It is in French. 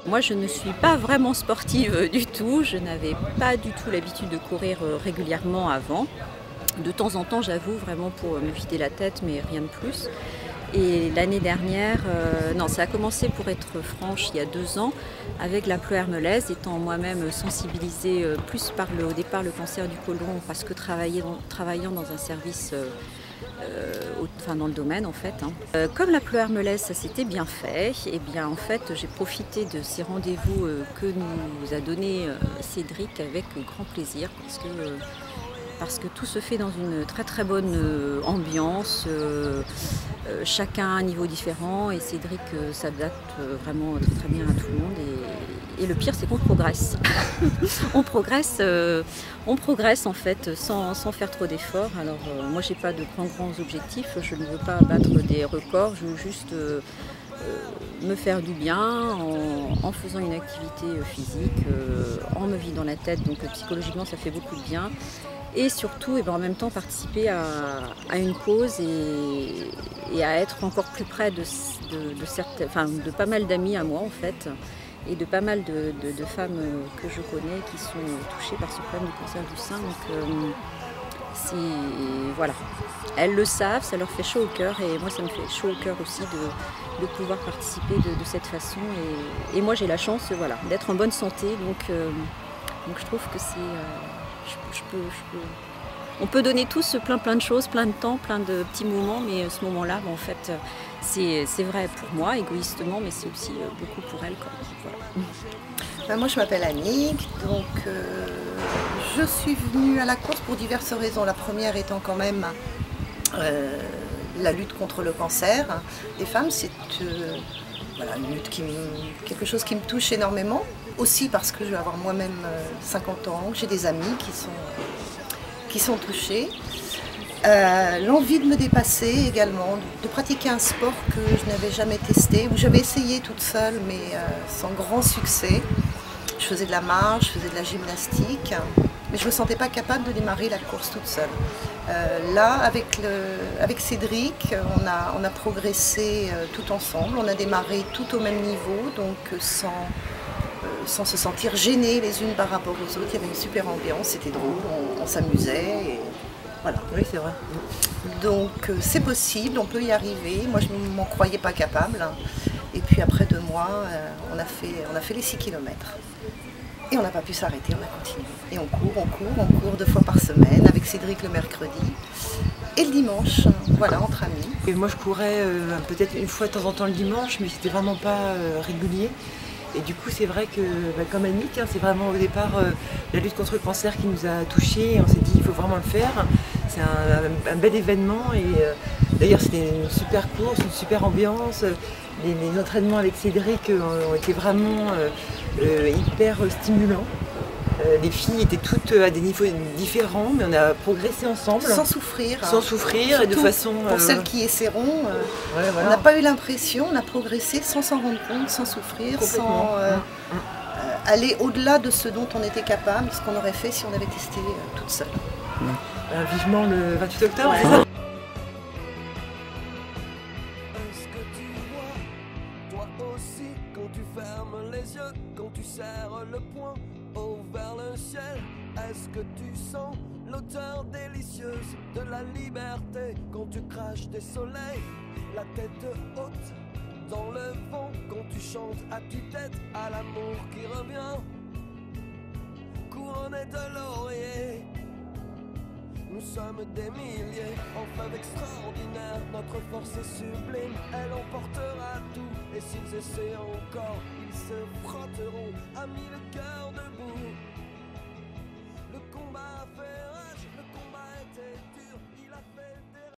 Moi, je ne suis pas vraiment sportive du tout. Je n'avais pas du tout l'habitude de courir régulièrement avant. De temps en temps, j'avoue, vraiment pour me vider la tête, mais rien de plus. Et l'année dernière, non, ça a commencé, pour être franche, il y a 2 ans, avec la plohermelaise, étant moi-même sensibilisée plus par au départ le cancer du côlon, parce que travaillant dans un service, enfin dans le domaine en fait. Comme la plohermelaise, ça s'était bien fait, et bien en fait j'ai profité de ces rendez-vous que nous a donné Cédric avec grand plaisir, parce que tout se fait dans une très très bonne ambiance, chacun à un niveau différent, et Cédric s'adapte vraiment très, très bien à tout le monde, et le pire c'est qu'on progresse. on progresse en fait sans faire trop d'efforts. Alors moi j'ai pas de grands objectifs, je ne veux pas battre des records, je veux juste me faire du bien en faisant une activité physique, en me vidant la tête, donc psychologiquement ça fait beaucoup de bien. Et surtout, en même temps, participer à une cause et à être encore plus près de pas mal d'amis à moi en fait, et de pas mal de femmes que je connais qui sont touchées par ce problème du cancer du sein. Donc voilà, elles le savent, ça leur fait chaud au cœur, et moi ça me fait chaud au cœur aussi de pouvoir participer de cette façon. Et moi j'ai la chance, voilà, d'être en bonne santé, donc je trouve que c'est... On peut donner tous plein de choses, plein de temps, plein de petits moments, mais ce moment-là, en fait, c'est vrai pour moi, égoïstement, mais c'est aussi beaucoup pour elle. Voilà. Moi, je m'appelle Annick, donc je suis venue à la course pour diverses raisons. La première étant quand même la lutte contre le cancer des femmes. C'est voilà, une lutte quelque chose qui me touche énormément. Aussi parce que je vais avoir moi-même 50 ans, j'ai des amis qui sont touchés. L'envie de me dépasser également, de pratiquer un sport que je n'avais jamais testé, où j'avais essayé toute seule, mais sans grand succès. Je faisais de la marche, je faisais de la gymnastique, mais je ne me sentais pas capable de démarrer la course toute seule. Là, avec Cédric, on a progressé tout ensemble, on a démarré tout au même niveau, donc sans se sentir gênés les unes par rapport aux autres. Il y avait une super ambiance, c'était drôle, on s'amusait. Et voilà. Oui, c'est vrai. Donc c'est possible, on peut y arriver. Moi je ne m'en croyais pas capable. Et puis après 2 mois, on a fait les 6 km. Et on n'a pas pu s'arrêter, on a continué. Et on court 2 fois par semaine, avec Cédric le mercredi et le dimanche, voilà, entre amis. Et moi je courais peut-être une fois de temps en temps le dimanche, mais c'était vraiment pas régulier. Et du coup, c'est vrai que, comme Annick, c'est vraiment au départ la lutte contre le cancer qui nous a touchés. On s'est dit, il faut vraiment le faire. C'est un bel événement. Et d'ailleurs, c'était une super course, une super ambiance. Les entraînements avec Cédric ont été vraiment hyper stimulants. Les filles étaient toutes à des niveaux différents, mais on a progressé ensemble. Sans souffrir. Sans souffrir, et de façon... Pour celles qui essaieront, ouais, voilà. On n'a pas eu l'impression, on a progressé sans s'en rendre compte, sans souffrir, sans aller au-delà de ce dont on était capable, ce qu'on aurait fait si on avait testé toute seule. Vivement le 28 octobre, ouais. C'est ça ? Aussi, quand tu fermes les yeux, quand tu serres le poing haut vers le ciel, est-ce que tu sens l'odeur délicieuse de la liberté quand tu craches des soleils, la tête haute dans le vent, quand tu chantes à tue-tête à l'amour qui revient, couronné de laurier. Nous sommes des milliers, en femme extraordinaire, notre force est sublime, elle emportera tout, et s'ils essaient encore, ils se frotteront, à mis le cœur debout. Le combat a fait rage, le combat était